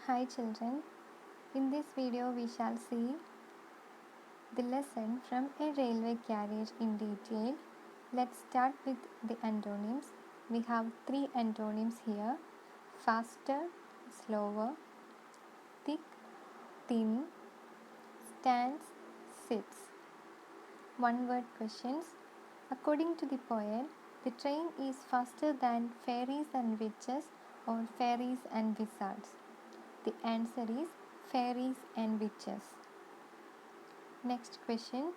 Hi children, in this video we shall see the lesson from a railway carriage in detail. Let's start with the antonyms. We have three antonyms here: faster, slower, thick, thin, stands, sits. One word questions. According to the poet, the train is faster than fairies and witches or fairies and wizards. The answer is fairies and witches. Next question.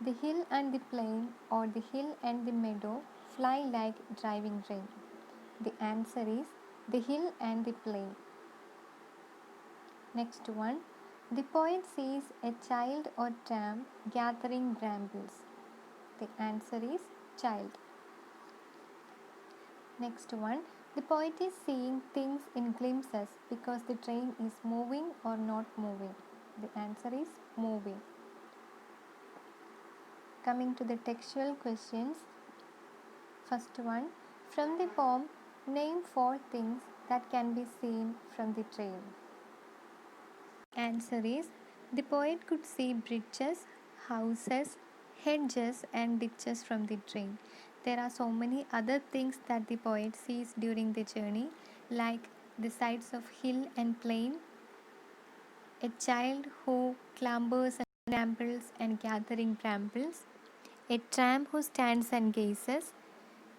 The hill and the plain or the hill and the meadow fly like driving rain. The answer is the hill and the plain. Next one. The poet sees a child or tramp gathering brambles. The answer is child. Next one. The poet is seeing things in glimpses because the train is moving or not moving. The answer is moving. Coming to the textual questions. First one. From the poem, name 4 things that can be seen from the train. Answer is the poet could see bridges, houses, hedges and ditches from the train. There are so many other things that the poet sees during the journey, like the sides of hill and plain, a child who clambers and scrambles and gathering brambles, a tramp who stands and gazes,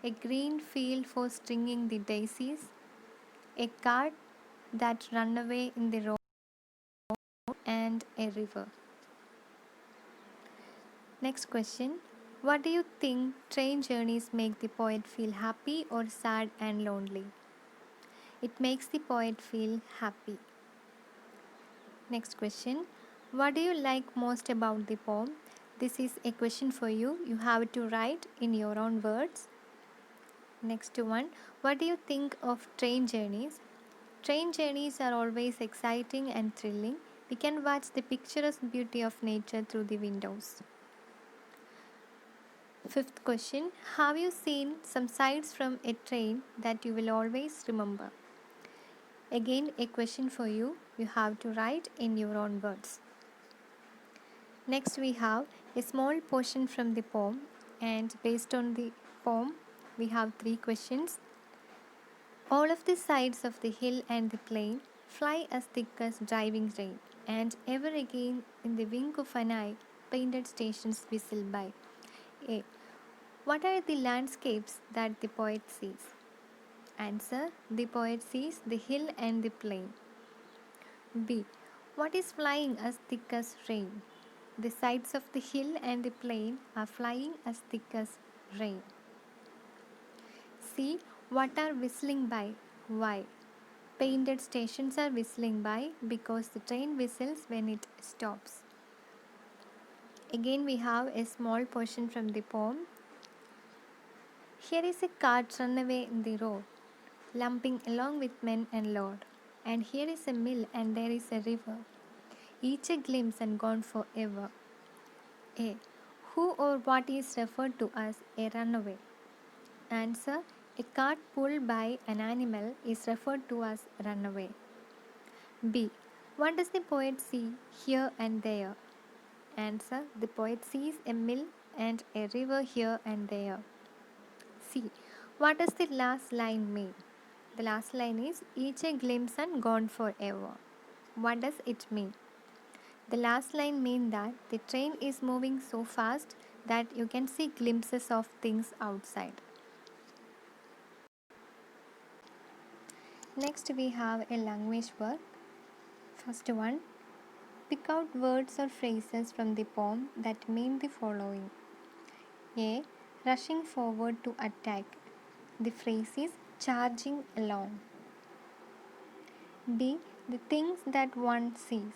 a green field for stringing the daisies, a cart that run away in the road, and a river. Next question. What do you think train journeys make the poet feel happy or sad and lonely? It makes the poet feel happy. Next question. What do you like most about the poem? This is a question for you. You have to write in your own words. Next one. What do you think of train journeys? Train journeys are always exciting and thrilling. We can watch the picturesque beauty of nature through the windows. Fifth question. Have you seen some sights from a train that you will always remember? Again, a question for you. You have to write in your own words. Next, we have a small portion from the poem, and based on the poem, we have 3 questions. All of the sides of the hill and the plain fly as thick as driving rain, and ever again in the wink of an eye, painted stations whistle by. A. What are the landscapes that the poet sees? Answer. The poet sees the hill and the plain. B. What is flying as thick as rain? The sides of the hill and the plain are flying as thick as rain. C. What are whistling by? Why? Painted stations are whistling by because the train whistles when it stops. Again, we have a small portion from the poem. Here is a cart run away in the road, lumping along with men and load. And here is a mill and there is a river, each a glimpse and gone forever. A. Who or what is referred to as a runaway? Answer. A cart pulled by an animal is referred to as runaway. B. What does the poet see here and there? Answer. The poet sees a mill and a river here and there. C. What does the last line mean? The last line is each a glimpse and gone forever. What does it mean? The last line means that the train is moving so fast that you can see glimpses of things outside. Next, we have a language work. First one. Pick out words or phrases from the poem that mean the following. A. Rushing forward to attack. The phrase is charging along. B. The things that one sees.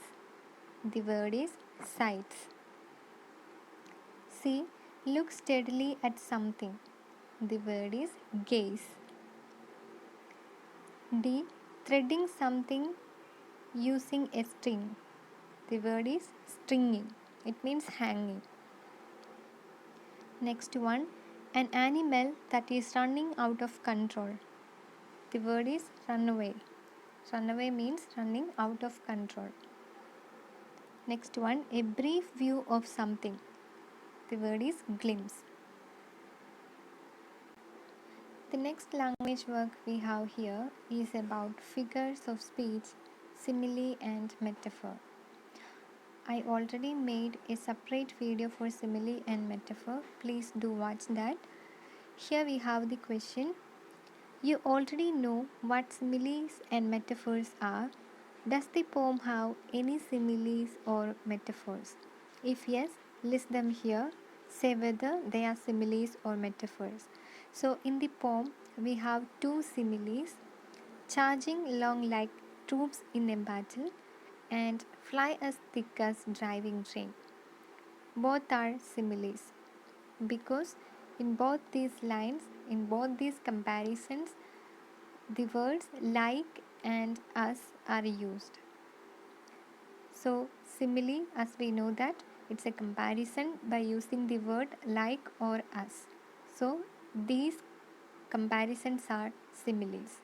The word is sights. C. Look steadily at something. The word is gaze. D. Threading something using a string. The word is stringing. It means hanging. Next one. An animal that is running out of control. The word is runaway. Run away means running out of control. Next one, a brief view of something. The word is glimpse. The next language work we have here is about figures of speech, simile and metaphor. I already made a separate video for simile and metaphor. Please do watch that. Here we have the question. You already know what similes and metaphors are. Does the poem have any similes or metaphors? If yes, list them here. Say whether they are similes or metaphors. So in the poem, we have two similes, charging along like troops in a battle and fly as thick as driving rain. Both are similes because in both these lines, in both these comparisons, the words like and as are used. So simile, as we know that it's a comparison by using the word like or as. So these comparisons are similes.